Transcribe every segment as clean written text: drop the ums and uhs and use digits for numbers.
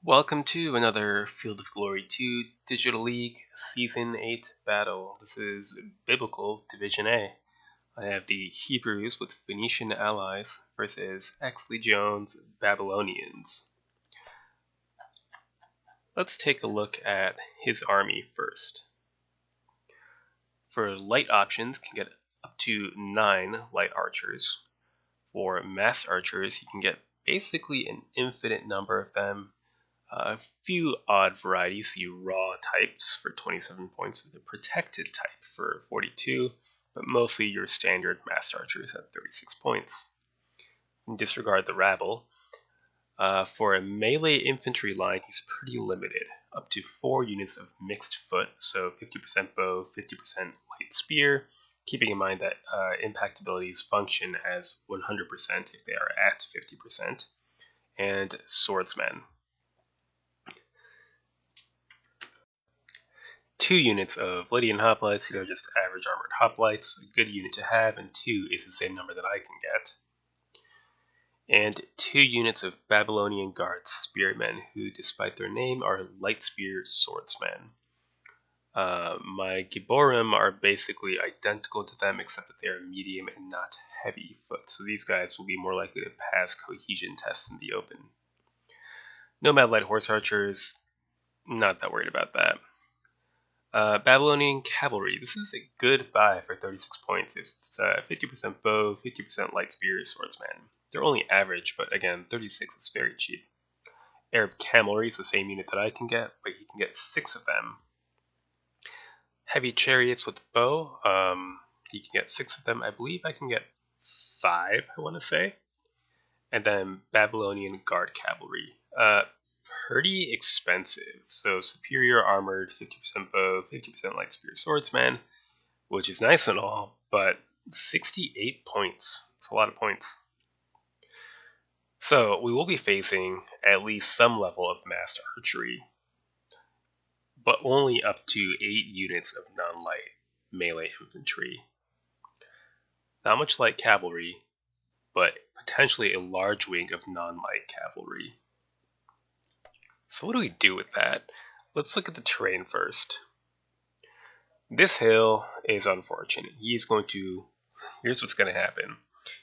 Welcome to another Field of Glory 2 Digital League Season 8 battle. This is Biblical Division A. I have the Hebrews with Phoenician allies versus Exley Jones' Babylonians. Let's take a look at his army first. For light options, you can get up to 9 light archers. For mass archers, you can get basically an infinite number of them. A few odd varieties, see raw types for 27 points and the protected type for 42, but mostly your standard massed archers at 36 points. And disregard the rabble. For a melee infantry line, he's pretty limited, up to 4 units of mixed foot, so 50% bow, 50% light spear, keeping in mind that impact abilities function as 100% if they are at 50%, and swordsmen. 2 units of Lydian hoplites. These are just average armored hoplites, a good unit to have, and 2 is the same number that I can get. And 2 units of Babylonian guard spearmen, who, despite their name, are light spear swordsmen. My Gibborim are basically identical to them, except that they are medium and not heavy foot, so these guys will be more likely to pass cohesion tests in the open. Nomad light horse archers, not that worried about that. Babylonian cavalry. This is a good buy for 36 points. It's 50% bow, 50% light spear, swordsman. They're only average, but again, 36 is very cheap. Arab camelry is the same unit that I can get, but you can get 6 of them. Heavy chariots with bow. You can get 6 of them. I believe I can get 5, I want to say. And then Babylonian guard cavalry. Pretty expensive. So superior armored, 50% bow, 50% light spear swordsman, which is nice and all, but 68 points. It's a lot of points. So we will be facing at least some level of massed archery, but only up to 8 units of non-light melee infantry. Not much light cavalry, but potentially a large wing of non-light cavalry. So what do we do with that? Let's look at the terrain first. This hill is unfortunate. Here's what's going to happen.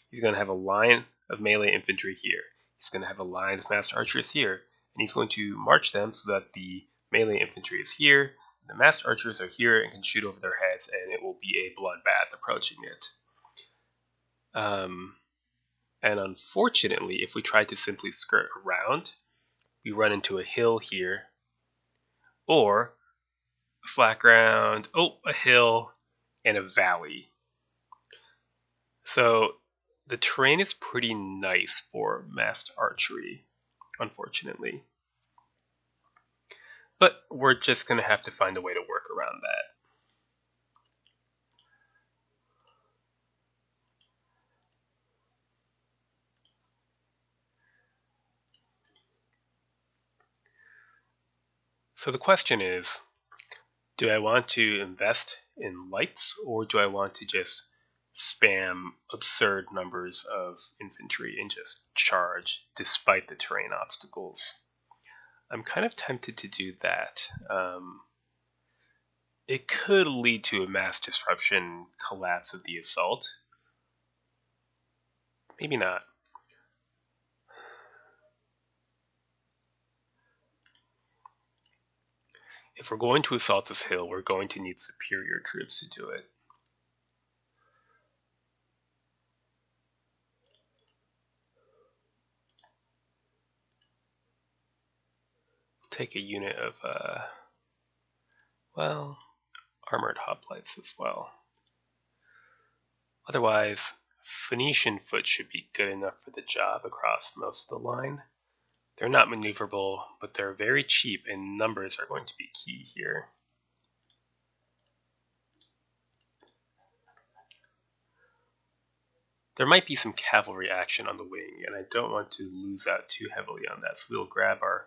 He's going to have a line of melee infantry here. He's going to have a line of massed archers here. And he's going to march them so that the melee infantry is here. The massed archers are here and can shoot over their heads, and it will be a bloodbath approaching it. And unfortunately, if we try to simply skirt around, we run into a hill here, or a flat ground, a hill, and a valley. So the terrain is pretty nice for massed archery, unfortunately. But we're just going to have to find a way to work around that. So the question is, do I want to invest in lights, or do I want to just spam absurd numbers of infantry and just charge despite the terrain obstacles? I'm kind of tempted to do that. It could lead to a mass disruption collapse of the assault. Maybe not. If we're going to assault this hill, we're going to need superior troops to do it. Take a unit of, armored hoplites as well. Otherwise, Phoenician foot should be good enough for the job across most of the line. They're not maneuverable, but they're very cheap, and numbers are going to be key here. There might be some cavalry action on the wing, and I don't want to lose out too heavily on that, so we'll grab our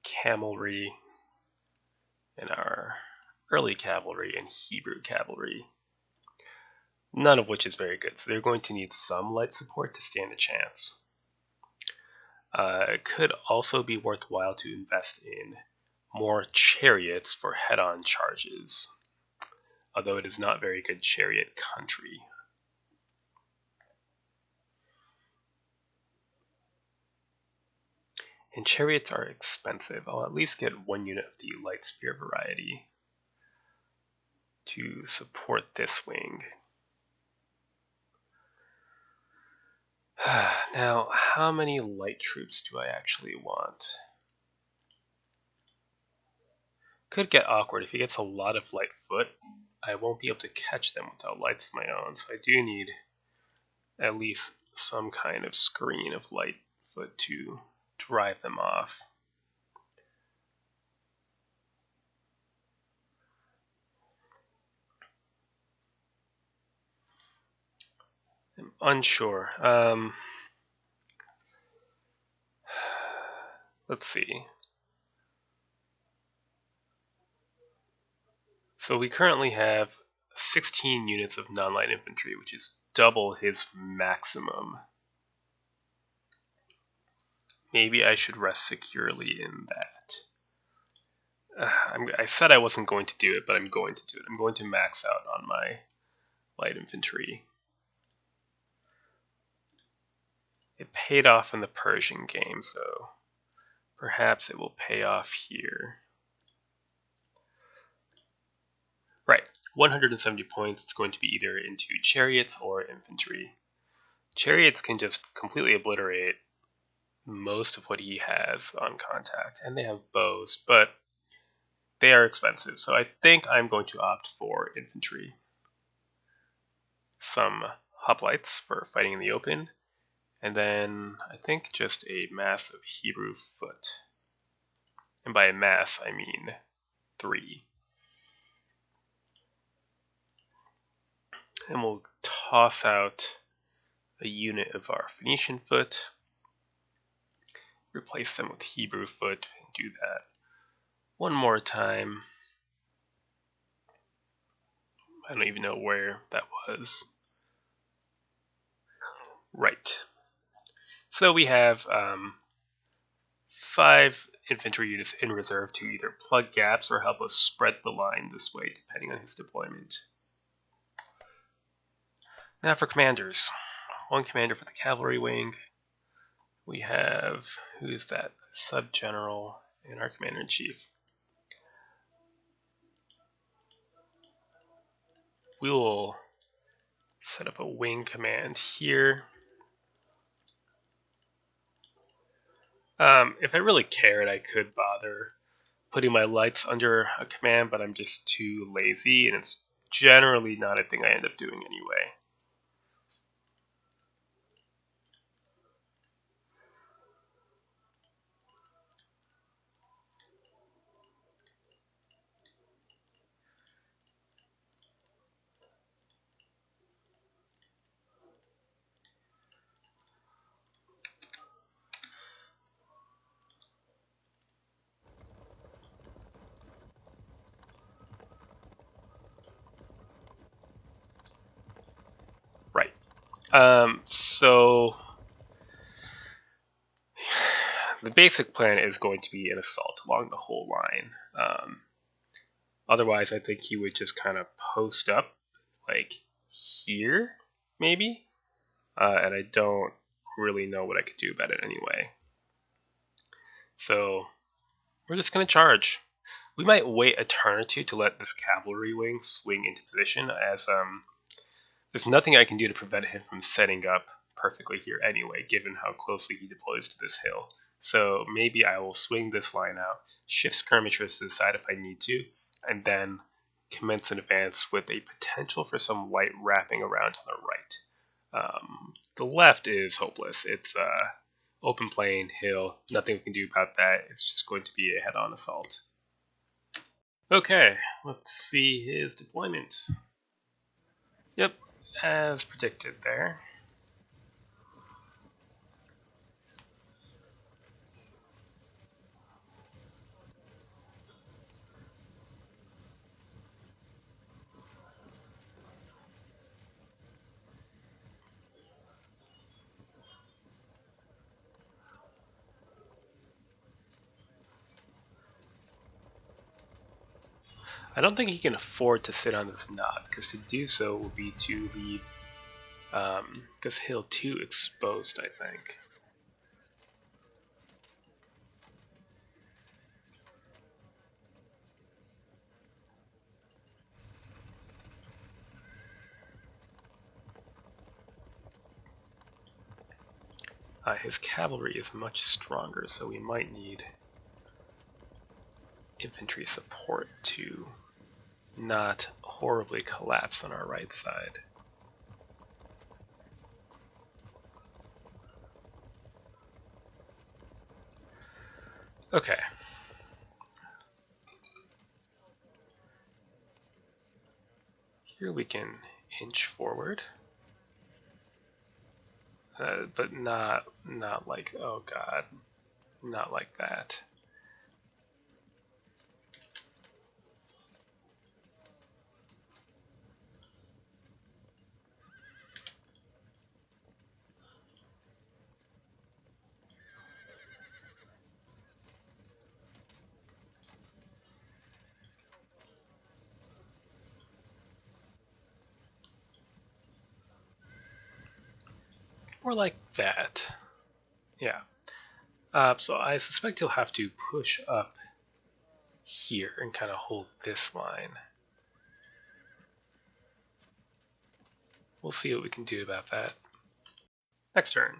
camelry and our early cavalry and Hebrew cavalry, none of which is very good, so they're going to need some light support to stand a chance. It could also be worthwhile to invest in more chariots for head-on charges, although it is not very good chariot country. And chariots are expensive. I'll at least get 1 unit of the light spear variety to support this wing. Now, how many light troops do I actually want? Could get awkward. If he gets a lot of light foot, I won't be able to catch them without lights of my own, so I do need at least some kind of screen of light foot to drive them off. I'm unsure. Let's see. So we currently have 16 units of non-light infantry, which is double his maximum. Maybe I should rest securely in that. I said I wasn't going to do it, but I'm going to do it. I'm going to max out on my light infantry. It paid off in the Persian game, so perhaps it will pay off here. Right, 170 points. It's going to be either into chariots or infantry. Chariots can just completely obliterate most of what he has on contact, and they have bows, but they are expensive, so I think I'm going to opt for infantry. Some hoplites for fighting in the open, and then I think just a mass of Hebrew foot. And by a mass, I mean 3. And we'll toss out a unit of our Phoenician foot, replace them with Hebrew foot, and do that one more time. I don't even know where that was. Right. So we have 5 infantry units in reserve to either plug gaps or help us spread the line this way, depending on his deployment. Now for commanders. 1 commander for the cavalry wing. We have, who is that? Sub-general and our commander-in-chief. We will set up a wing command here. If I really cared, I could bother putting my lights under a command, but I'm just too lazy, and it's generally not a thing I end up doing anyway. Right. So the basic plan is going to be an assault along the whole line. Otherwise, I think he would just kind of post up, like here, maybe. And I don't really know what I could do about it anyway. So we're just going to charge. We might wait a turn or two to let this cavalry wing swing into position, as there's nothing I can do to prevent him from setting up perfectly here anyway, given how closely he deploys to this hill. So maybe I will swing this line out, shift skirmishers to the side if I need to, and then commence an advance with a potential for some light wrapping around to the right. The left is hopeless. It's open plain, hill, nothing we can do about that. It's just going to be a head-on assault. Okay, let's see his deployment. Yep, as predicted there. I don't think he can afford to sit on this knot, because to do so will be to leave this hill too exposed, I think. His cavalry is much stronger, so we might need infantry support to not horribly collapse on our right side. Okay. Here we can inch forward. But not like, oh god, not like that. Or like that. Yeah. So I suspect he'll have to push up here and kind of hold this line. We'll see what we can do about that. Next turn.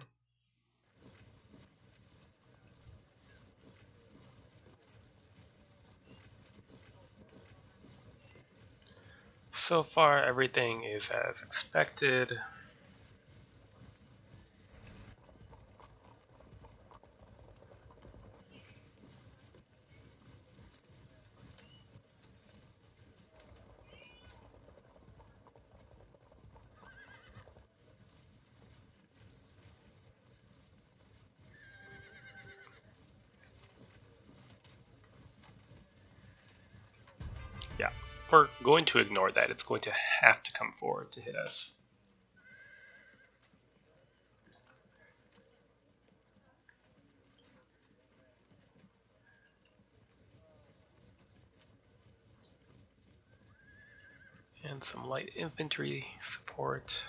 So far, everything is as expected. Yeah, we're going to ignore that. It's going to have to come forward to hit us. And some light infantry support.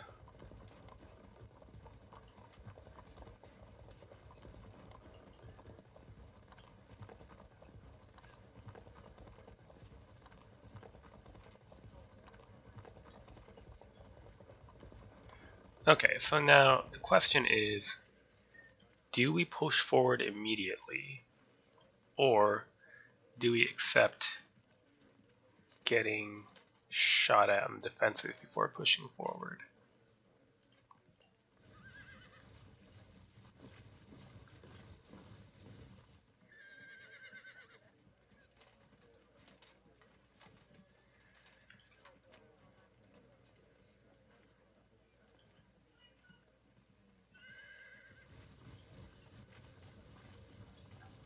Okay, so now the question is, do we push forward immediately, or do we accept getting shot at on the defensive before pushing forward?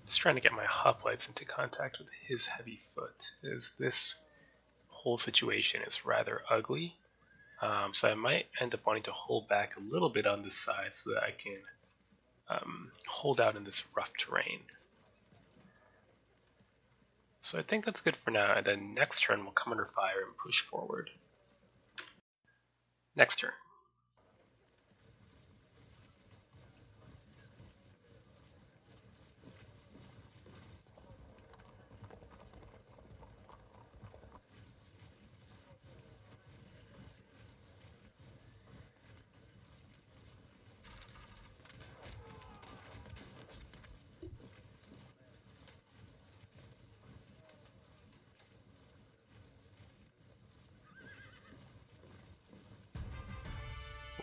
Just trying to get my hoplites into contact with his heavy foot, as this whole situation is rather ugly. So I might end up wanting to hold back a little bit on this side so that I can hold out in this rough terrain. So I think that's good for now, and then next turn we'll come under fire and push forward. Next turn.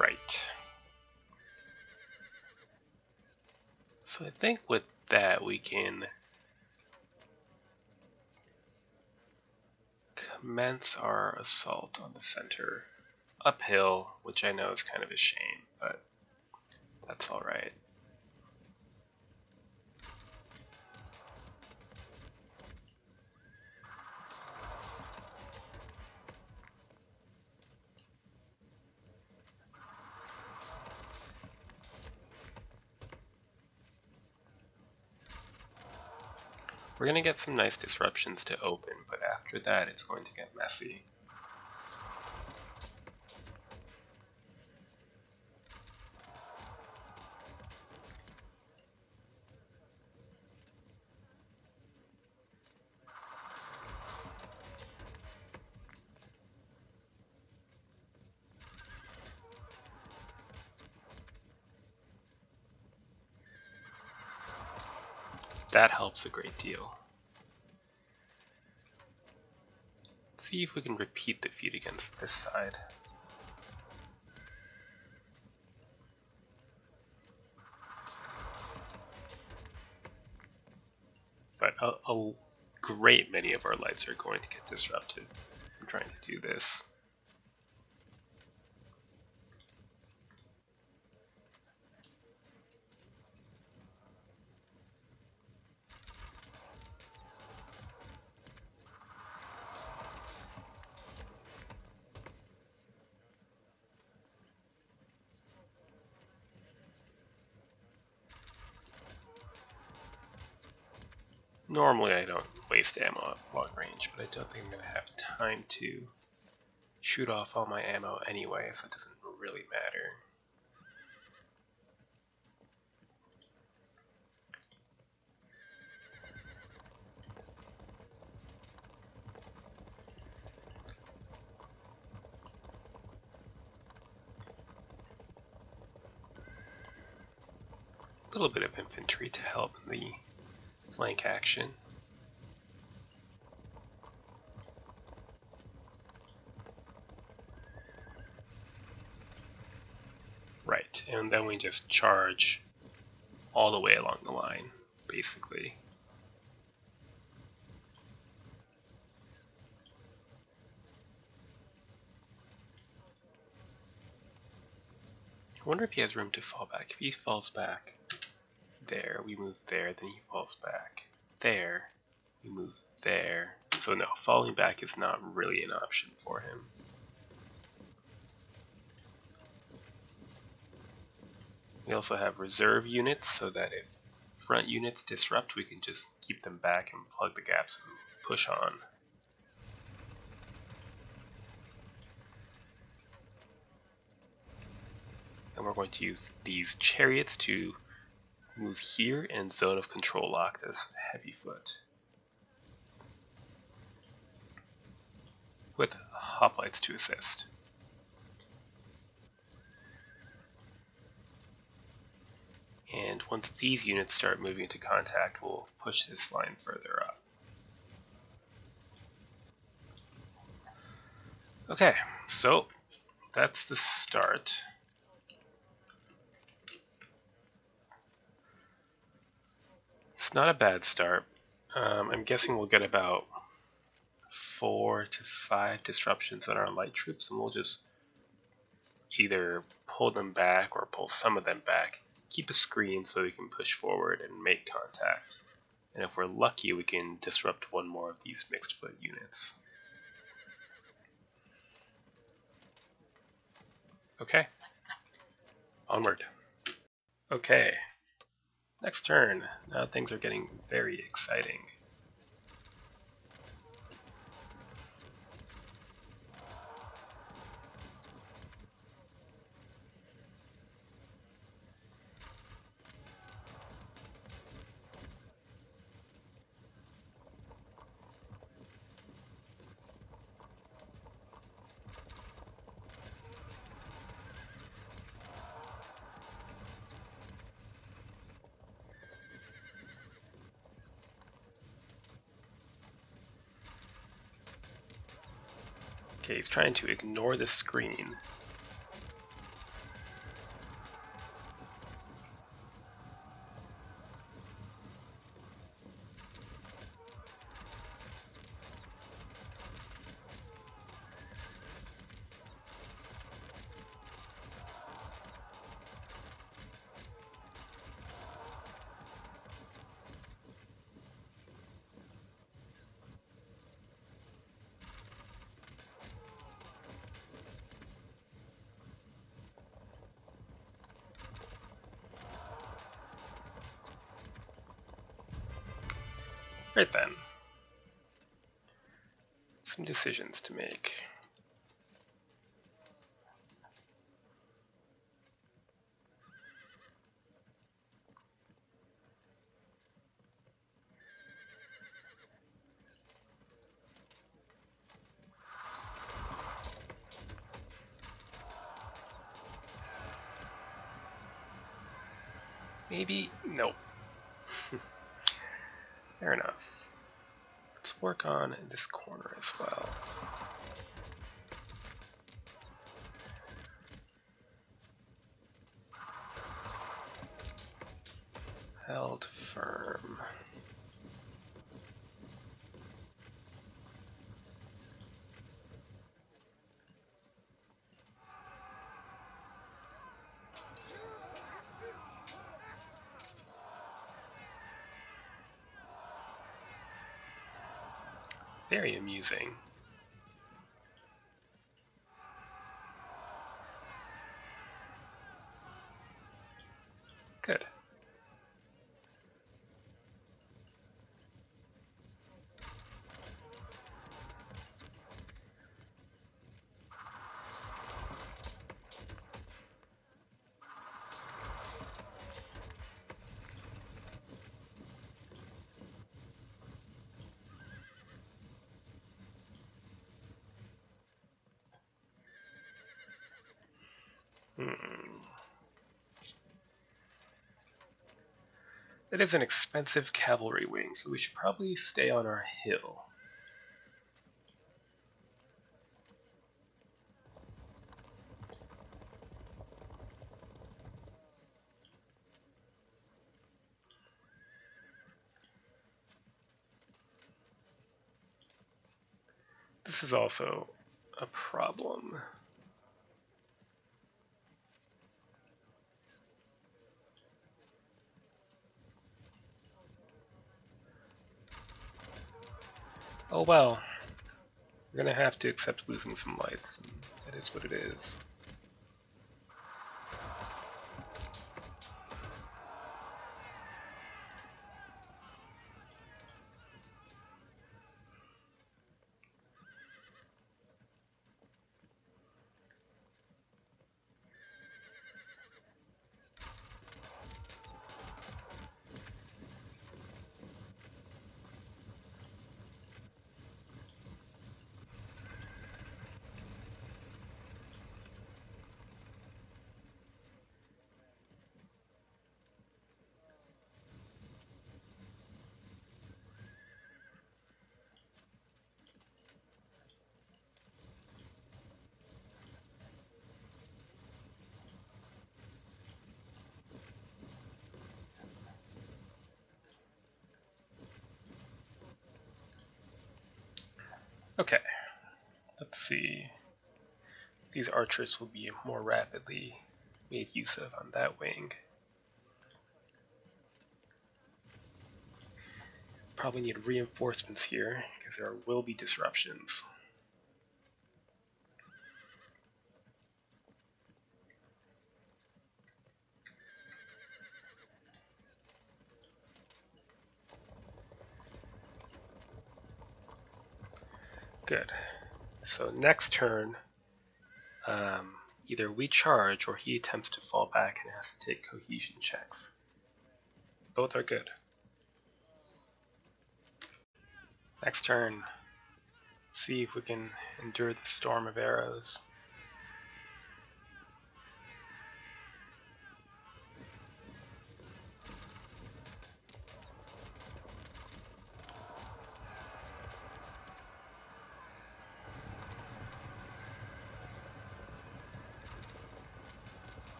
Right. So I think with that we can commence our assault on the center uphill, which I know is kind of a shame, but that's all right. We're going to get some nice disruptions to open, but after that it's going to get messy. That helps a great deal. Let's see if we can repeat the feat against this side. But a great many of our lights are going to get disrupted. I'm trying to do this. Normally I don't waste ammo at long range, but I don't think I'm going to have time to shoot off all my ammo anyway, so it doesn't really matter. A little bit of infantry to help in the flank action. Right, and then we just charge all the way along the line, basically. I wonder if he has room to fall back. If he falls back there, we move there, then he falls back there, we move there. So no, falling back is not really an option for him. We also have reserve units, so that if front units disrupt, we can just keep them back and plug the gaps and push on. And we're going to use these chariots to move here and zone of control lock this heavy foot. With hoplites to assist. And once these units start moving into contact, we'll push this line further up. Okay, so that's the start. It's not a bad start. I'm guessing we'll get about 4 to 5 disruptions on our light troops, and we'll just either pull them back or pull some of them back. Keep a screen so we can push forward and make contact. And if we're lucky, we can disrupt one more of these mixed foot units. Okay, onward. Okay, next turn. Now things are getting very exciting. Okay, he's trying to ignore the screen. Right then. Some decisions to make. Maybe? Nope. Fair enough. Let's work on this corner as well. Held firm. Very amusing. Good. It is an expensive cavalry wing, so we should probably stay on our hill. This is also a problem. Oh well. We're gonna have to accept losing some lights, and that is what it is. Okay, let's see. These archers will be more rapidly made use of on that wing. Probably need reinforcements here, because there will be disruptions. Good. So next turn, either we charge or he attempts to fall back and has to take cohesion checks. Both are good. Next turn, let's see if we can endure the storm of arrows.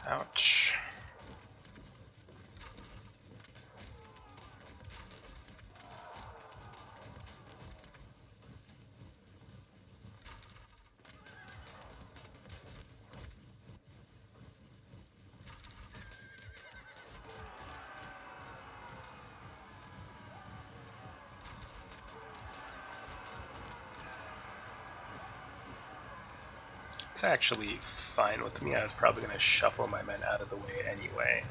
Ouch. It's actually fine with me. I was probably going to shuffle my men out of the way anyway.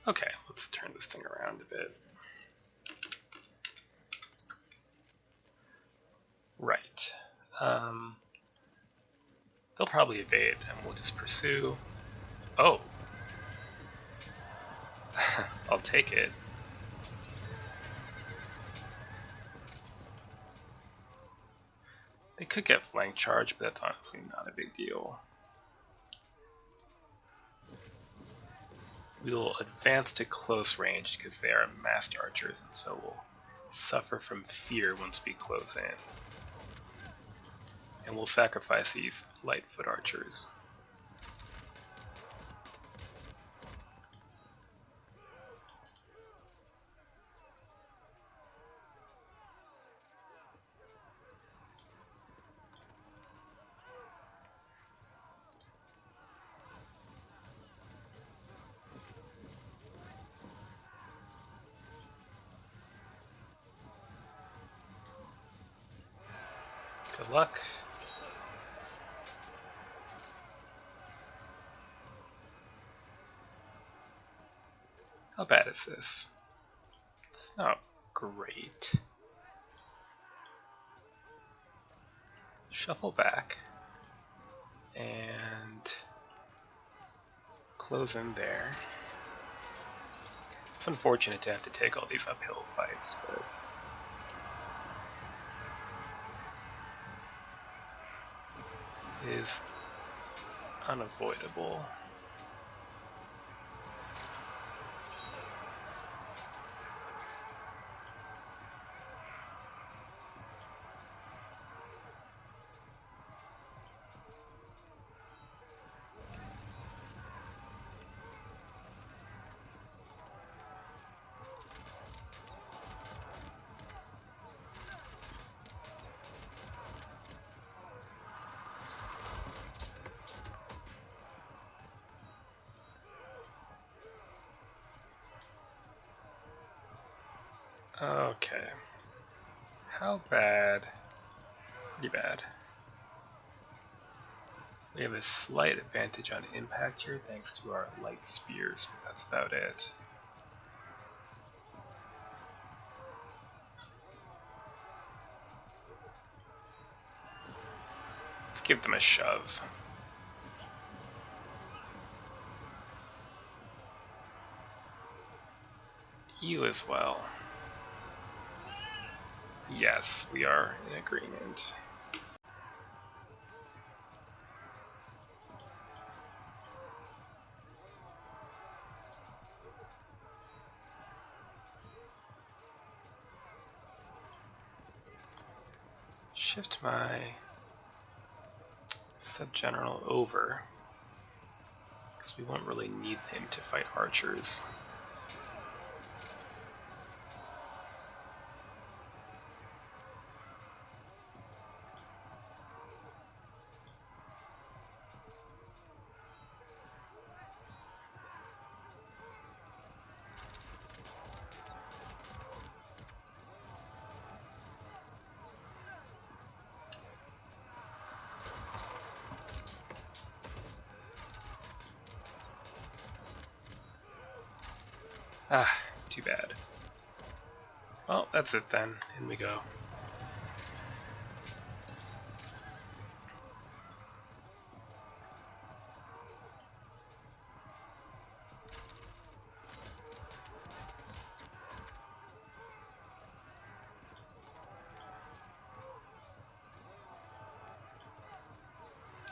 Okay, let's turn this thing around a bit. Right. They'll probably evade, and we'll just pursue. Oh! I'll take it. They could get flank charge, but that's honestly not a big deal. We will advance to close range because they are masked archers, and so we'll suffer from fear once we close in. And we'll sacrifice these light foot archers. Good luck. How bad is this? It's not great. Shuffle back and close in there. It's unfortunate to have to take all these uphill fights, but it is unavoidable. Okay. How bad? Pretty bad. We have a slight advantage on impact here thanks to our light spears, but that's about it. Let's give them a shove. You as well. Yes, we are in agreement. Shift my sub-general over, because we won't really need him to fight archers. Ah, too bad. Well, that's it then. In we go.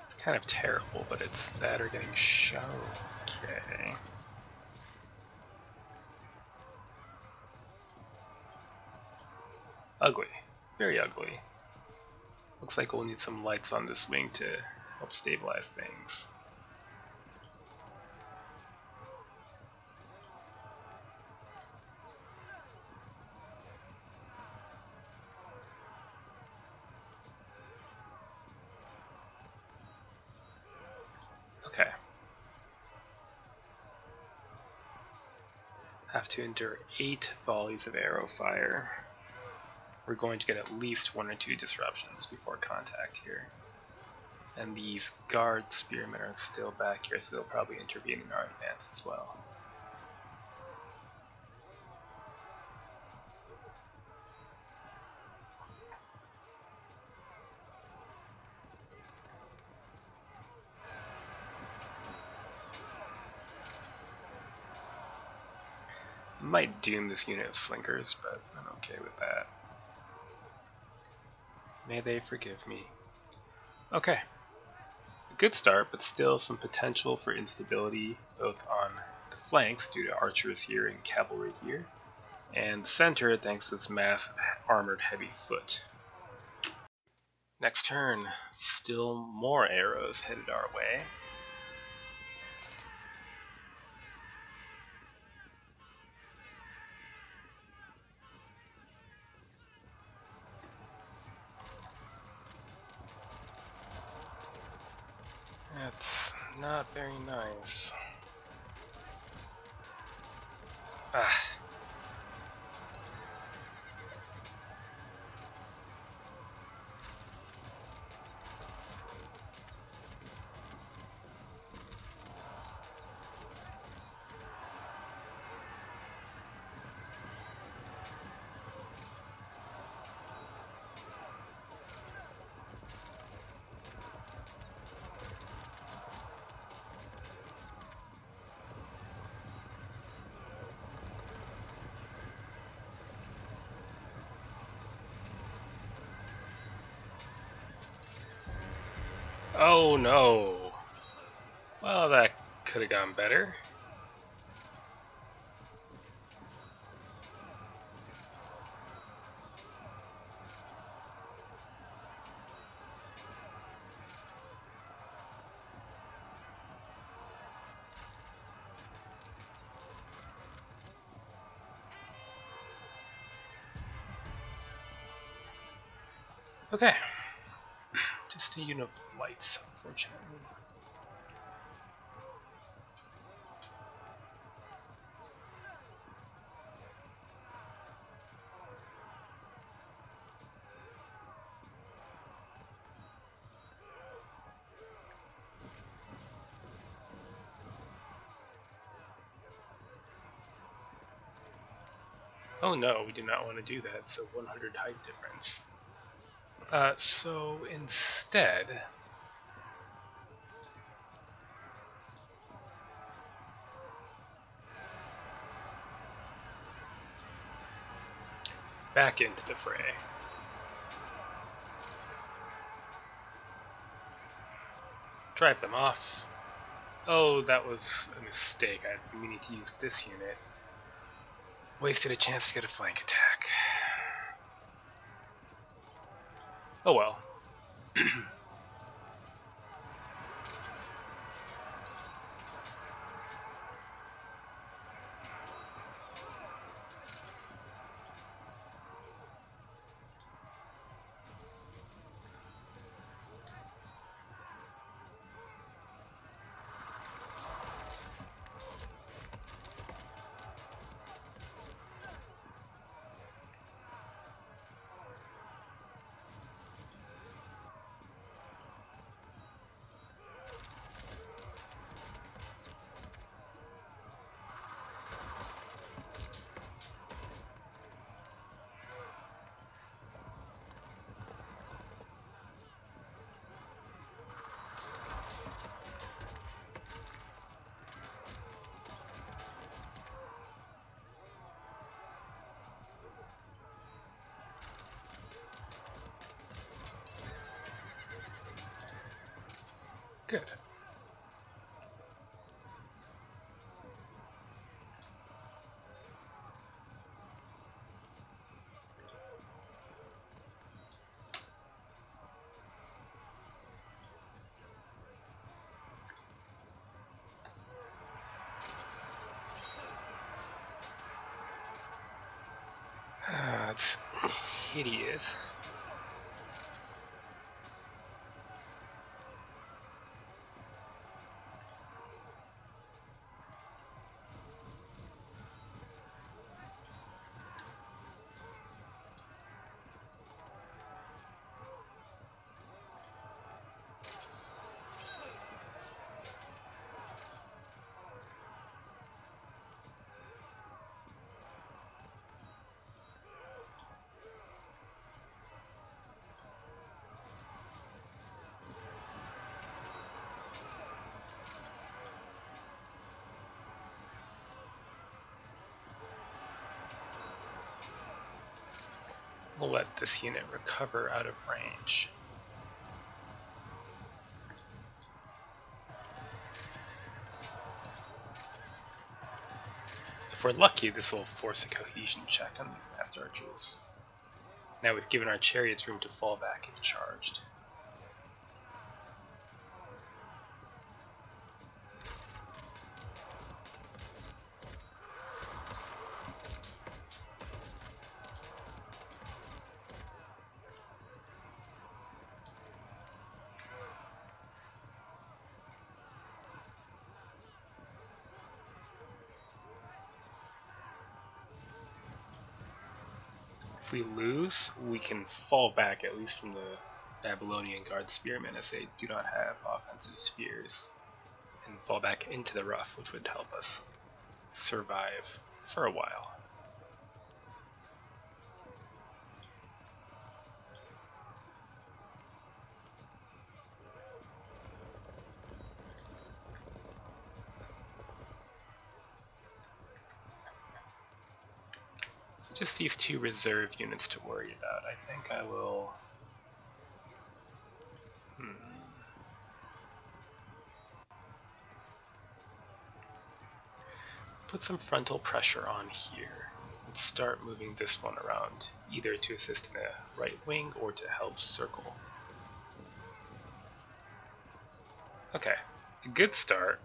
It's kind of terrible, but it's that or getting shown. Okay. Ugly. Very ugly. Looks like we'll need some lights on this wing to help stabilize things. Okay. Have to endure 8 volleys of arrow fire. We're going to get at least 1 or 2 disruptions before contact here. And these guard spearmen are still back here, so they'll probably intervene in our advance as well. might doom this unit of slinkers, but I'm okay with that. May they forgive me. Okay. A good start, but still some potential for instability, both on the flanks due to archers here and cavalry here, and the center thanks to this massive armored heavy foot. Next turn, still more arrows headed our way. That's not very nice. Ah. Oh no! Well, that could have gone better. Okay. Just a unit of lights, unfortunately. Oh no, we do not want to do that, so 100 height difference. So instead, back into the fray. Drive them off. Oh, that was a mistake. I didn't mean to use this unit. Wasted a chance to get a flank attack. Oh well. Good. That's hideous. We'll let this unit recover out of range. If we're lucky, this will force a cohesion check on these massed archers. Now we've given our chariots room to fall back if charged. If we lose, we can fall back at least from the Babylonian guard spearmen, as they do not have offensive spears, and fall back into the rough, which would help us survive for a while. Just these two reserve units to worry about. I think I will... Put some frontal pressure on here. Let's start moving this one around, either to assist in the right wing or to help circle. Okay, a good start.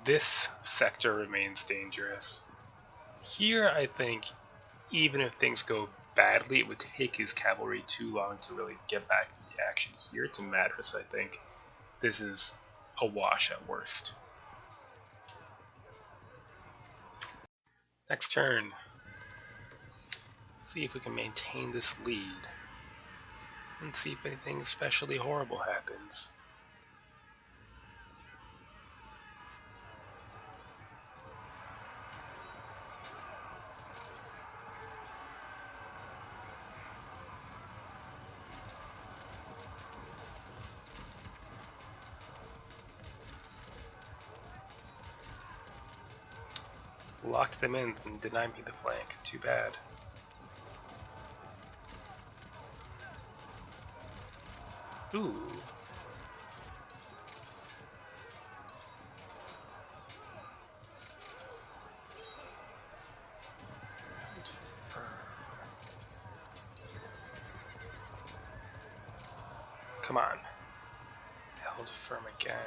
This sector remains dangerous. Here, I think, even if things go badly, it would take his cavalry too long to really get back to the action here to matter, so I think this is a wash at worst. Next turn. See if we can maintain this lead. And see if anything especially horrible happens. Locked them in and denied me the flank. Too bad. Ooh. Come on. Held firm again.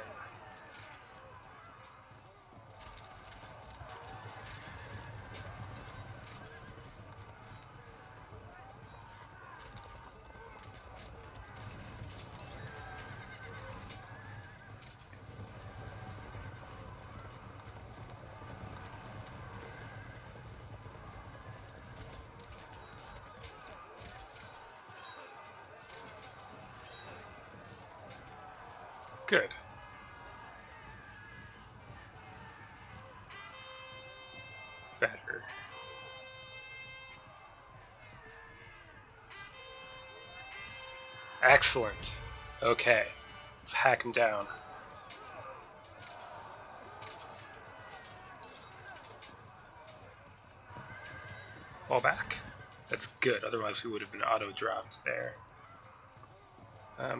Good. Better. Excellent. Okay. Let's hack him down. Fall back. That's good, otherwise we would have been auto-dropped there.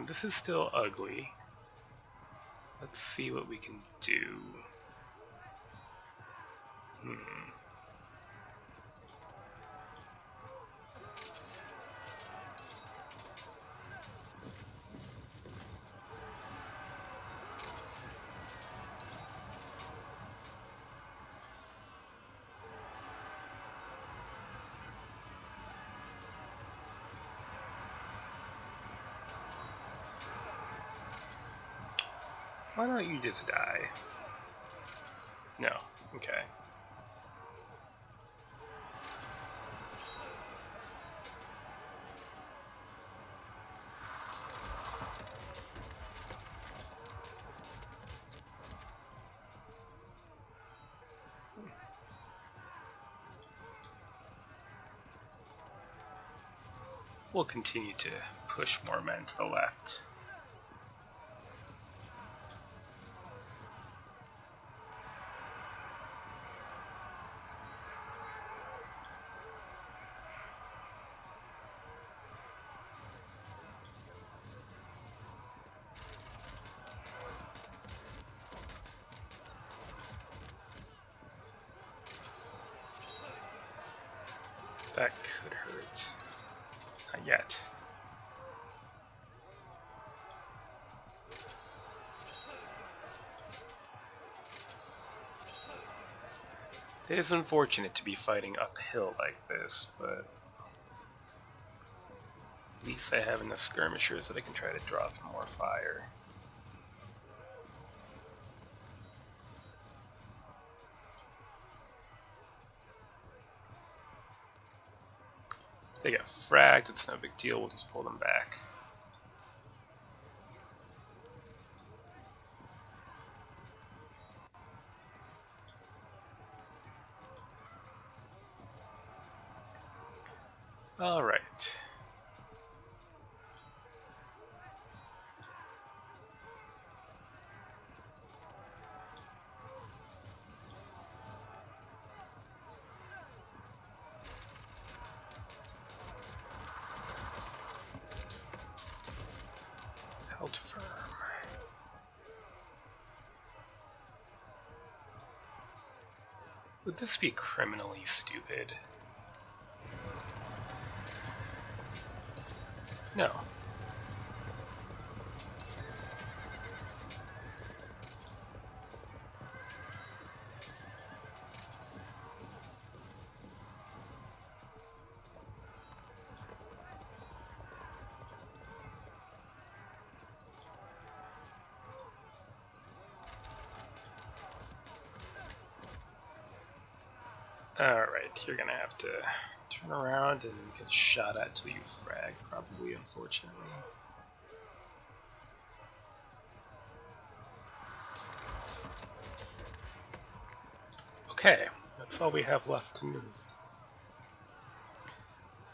This is still ugly. Let's see what we can do. Why don't you just die? No. Okay. We'll continue to push more men to the left. That could hurt. Not yet. It is unfortunate to be fighting uphill like this, but at least I have enough skirmishers that I can try to draw some more fire. They got fragged, it's no big deal, we'll just pull them back. Alright. Held firm. Would this be criminally stupid? No. Alright, you're gonna have to turn around and get shot at till you frag, probably, unfortunately. Okay, that's all we have left to move.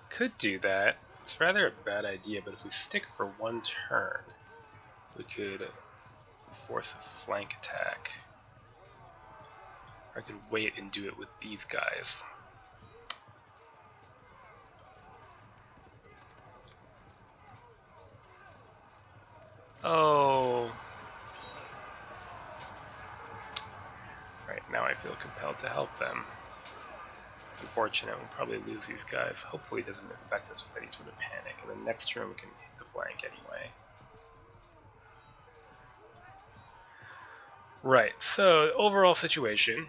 Could do that. It's rather a bad idea, but if we stick for one turn, we could force a flank attack. Or I could wait and do it with these guys. Oh. Right, now I feel compelled to help them. Unfortunate, we'll probably lose these guys. Hopefully it doesn't affect us with any sort of panic, and then next turn we can hit the flank anyway. Right, so overall situation,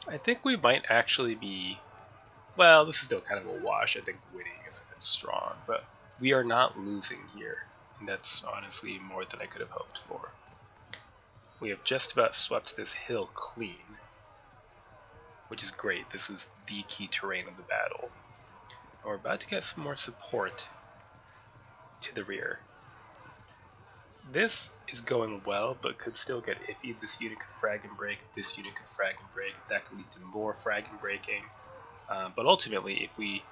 I think we might actually be, well, this is still kind of a wash. I think winning is a bit strong, but we are not losing here, and that's honestly more than I could have hoped for. We have just about swept this hill clean, which is great. This is the key terrain of the battle. And we're about to get some more support to the rear. This is going well, but could still get iffy. This unit could frag and break, this unit could frag and break, that could lead to more frag and breaking. But ultimately, if we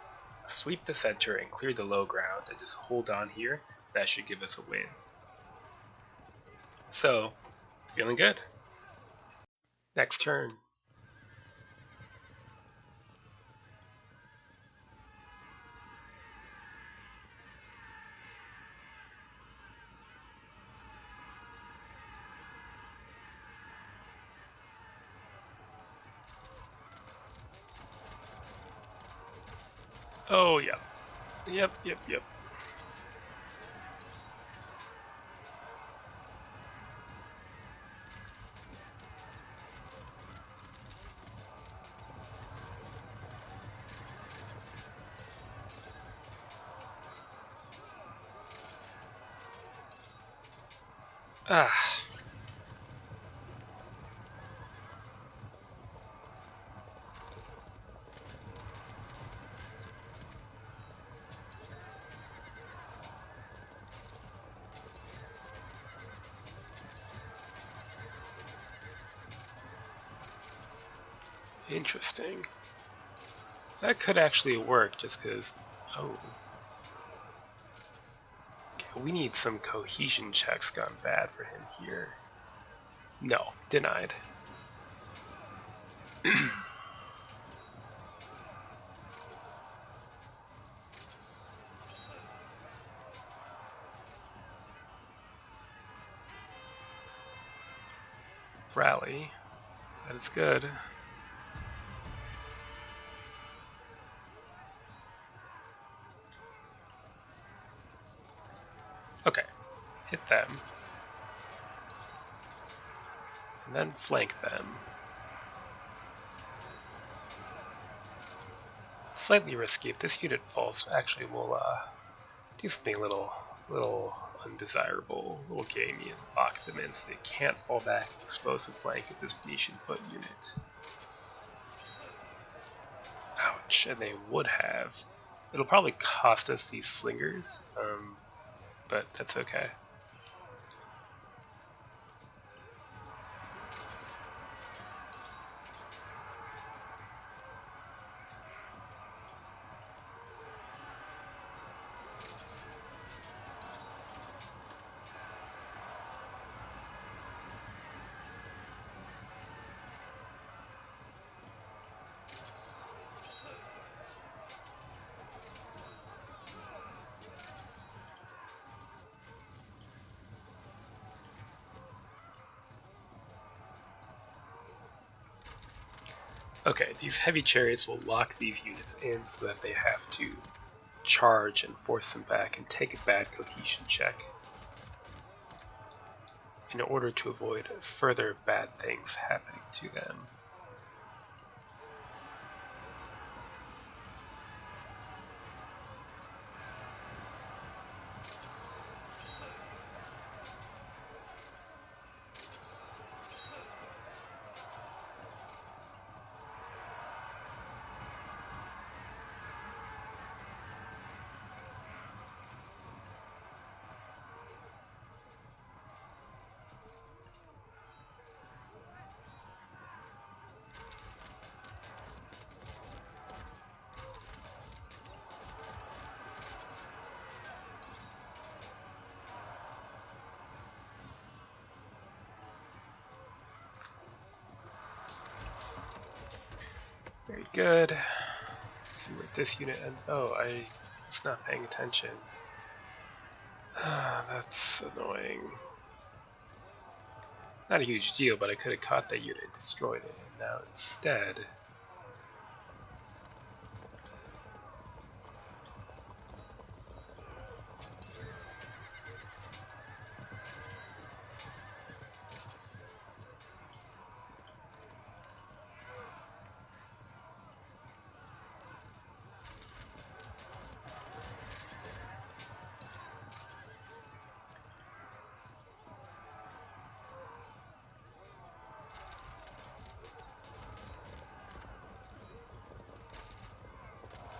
sweep the center and clear the low ground and just hold on here, that should give us a win. So, feeling good. Next turn. Oh, yeah. Yep. Ah. Interesting. That could actually work just because... Oh. Okay, we need some cohesion checks gone bad for him here. No, denied. Rally. That is good. hit them, and then flank them. Slightly risky. If this unit falls, actually we'll do something a little undesirable. We'll gamey and lock them in so they can't fall back and expose the flank of this Phoenician foot unit. Ouch, and they would have. It'll probably cost us these slingers, but that's okay. Okay, these heavy chariots will lock these units in so that they have to charge and force them back and take a bad cohesion check in order to avoid further bad things happening to them. Very good. Let's see where this unit ends. Oh, I was not paying attention. That's annoying. Not a huge deal, but I could have caught that unit and destroyed it. And now instead...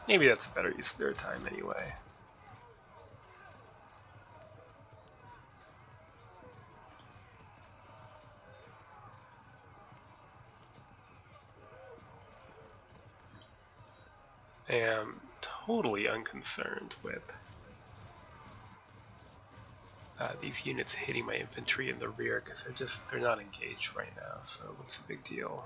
maybe that's a better use of their time anyway. I am totally unconcerned with these units hitting my infantry in the rear because they're not engaged right now, so what's the big deal?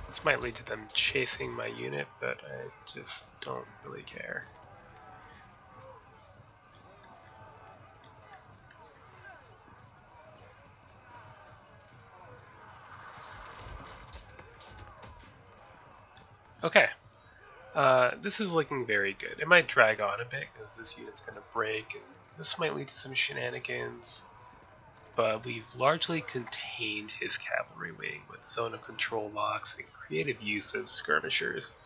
This might lead to them chasing my unit, but I just don't really care. Okay, this is looking very good. It might drag on a bit because this unit's going to break, and this might lead to some shenanigans, but we've largely contained his cavalry wing with zone of control locks and creative use of skirmishers,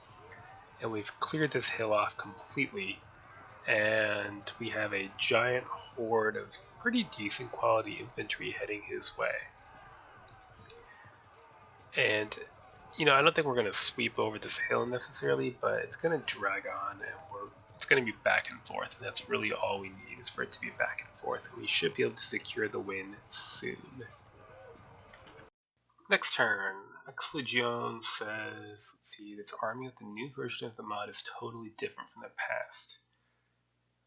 and we've cleared this hill off completely, and we have a giant horde of pretty decent quality infantry heading his way. And you know, I don't think we're going to sweep over this hill necessarily, but it's going to drag on, and it's going to be back and forth, and that's really all we need is for it to be back and forth, and we should be able to secure the win soon. Next turn, Exlegion says, let's see, this army with the new version of the mod is totally different from the past.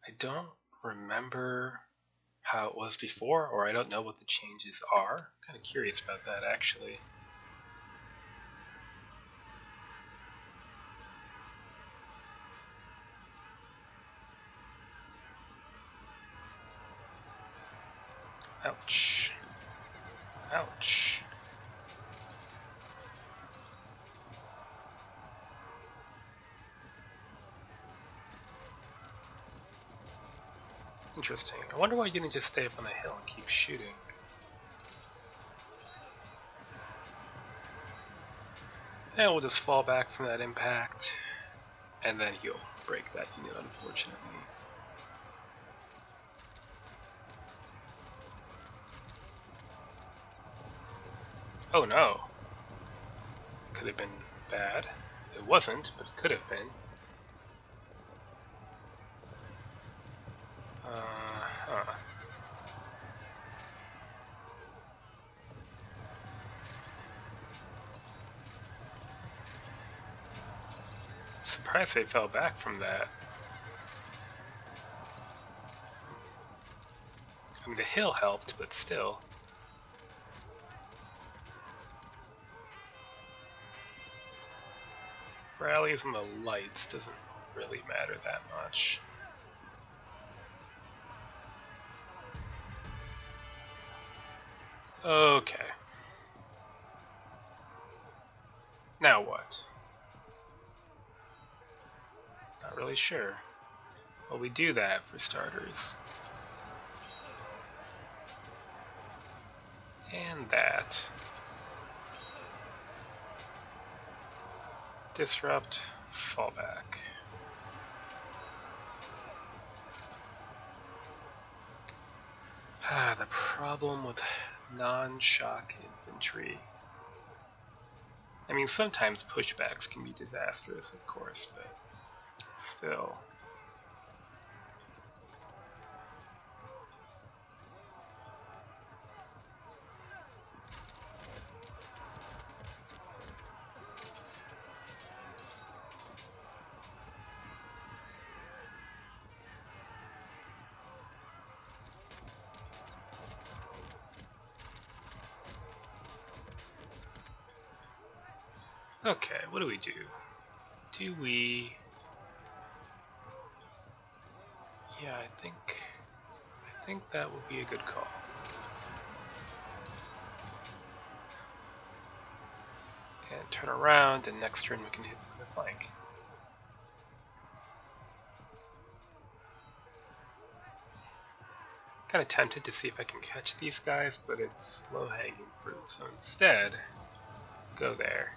I don't remember how it was before, or I don't know what the changes are. I'm kind of curious about that, actually. Ouch. Ouch. Interesting. I wonder why you didn't just stay up on the hill and keep shooting. And we'll just fall back from that impact, and then he'll break that unit, unfortunately. Oh no! Could have been bad. It wasn't, but it could have been. Huh. Surprised they fell back from that. I mean, the hill helped, but still. Rallies and the lights doesn't really matter that much. Okay. Now what? Not really sure. Well, we do that for starters. And that. Disrupt, fall back. The problem with non-shock infantry. I mean, sometimes pushbacks can be disastrous, of course, but still. Okay, what do we do? Do we... Yeah, I think that will be a good call. And turn around, and next turn we can hit them in the flank. Kind of tempted to see if I can catch these guys, but it's low-hanging fruit, so instead, go there.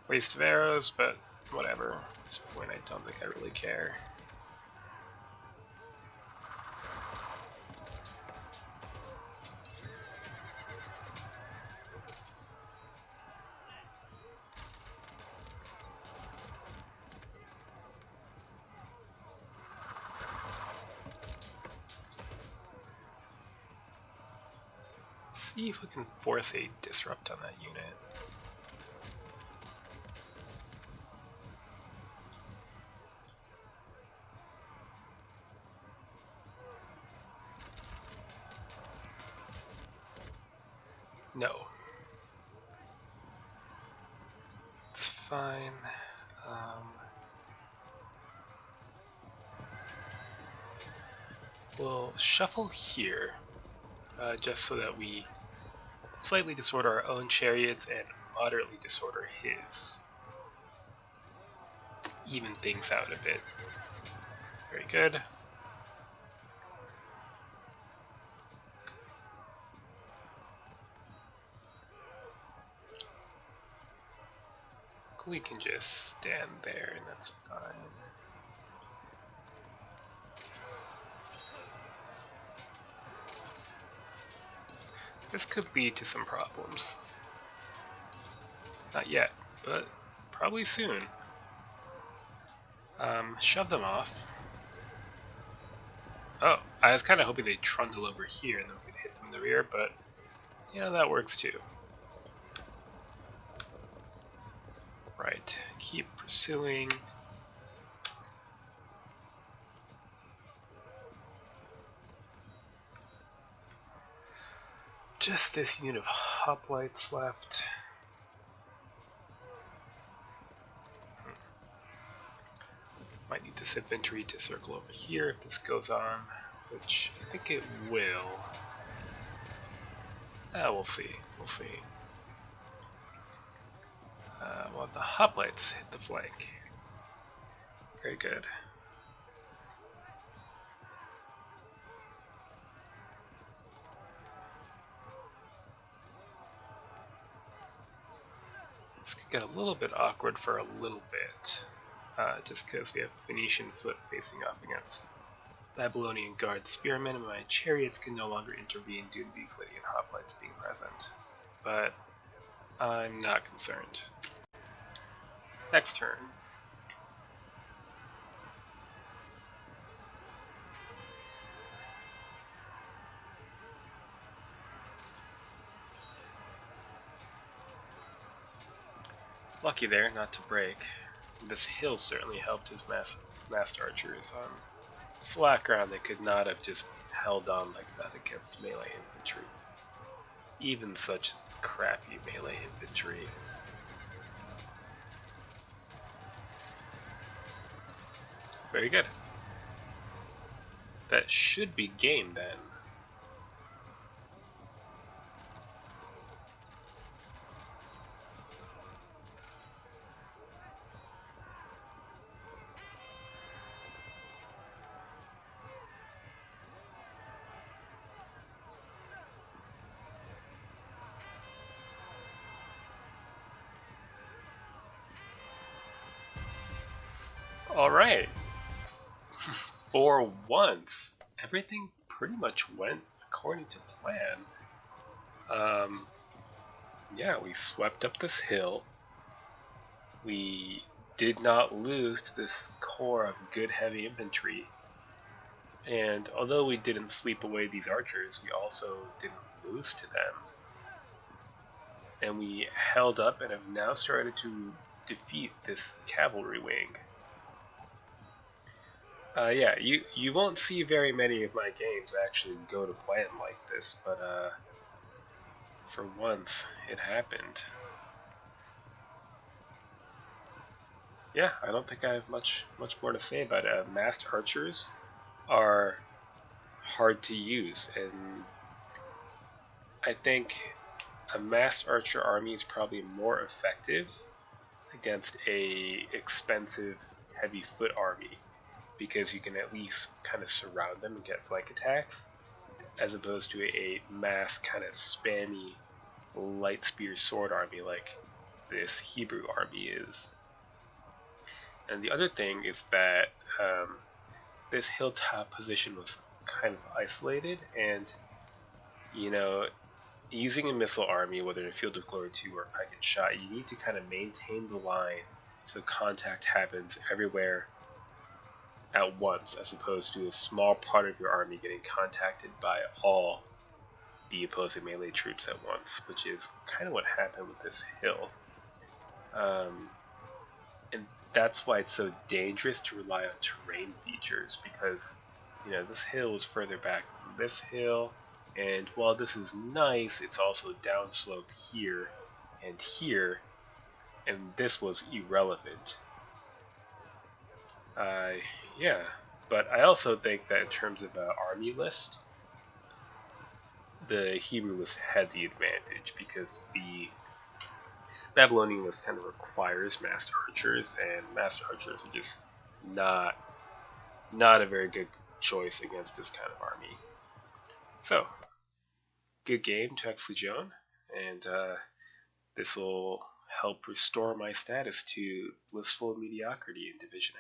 Waste of arrows, but whatever. At this point, I don't think I really care. See if we can force a disrupt on that unit. No. It's fine. We'll shuffle here, just so that we slightly disorder our own chariots and moderately disorder his. Even things out a bit. Very good. We can just stand there and that's fine. This could lead to some problems. Not yet, but probably soon. Shove them off. Oh, I was kind of hoping they'd trundle over here and then we could hit them in the rear, but yeah, that works too. Right, keep pursuing. Just this unit of hoplites left. this infantry to circle over here if this goes on, which I think it will. We'll see. We'll see. We'll have the hoplites hit the flank. Very good. This could get a little bit awkward for a little bit, just because we have Phoenician foot facing off against Babylonian guard spearmen, and my chariots can no longer intervene due to these Lydian hoplites being present. But I'm not concerned. Next turn. Lucky there not to break. This hill certainly helped his massed archers on flat ground. They could not have just held on like that against melee infantry. Even such crappy melee infantry. Very good. That should be game then. Alright. For once, everything pretty much went according to plan. Yeah, we swept up this hill. We did not lose to this core of good heavy infantry. And although we didn't sweep away these archers, we also didn't lose to them. And we held up and have now started to defeat this cavalry wing. Yeah, you won't see very many of my games actually go to plan like this, but for once it happened. Yeah, I don't think I have much more to say about it. Massed archers are hard to use, and I think a massed archer army is probably more effective against a expensive heavy foot army, because you can at least kind of surround them and get flank attacks, as opposed to a mass kind of spammy light spear sword army like this Hebrew army is. And the other thing is that this hilltop position was kind of isolated, and using a missile army, whether in Field of Glory 2 or Pike and Shot, you need to kind of maintain the line so contact happens everywhere at once, as opposed to a small part of your army getting contacted by all the opposing melee troops at once, which is kind of what happened with this hill. And that's why it's so dangerous to rely on terrain features, because this hill is further back than this hill, and while this is nice, it's also downslope here, and this was irrelevant. Yeah, but I also think that in terms of army list, the Hebrew list had the advantage, because the Babylonian list kind of requires massed archers, and massed archers are just not a very good choice against this kind of army. So, good game to Huxley Joan, and this will help restore my status to blissful mediocrity in Division A.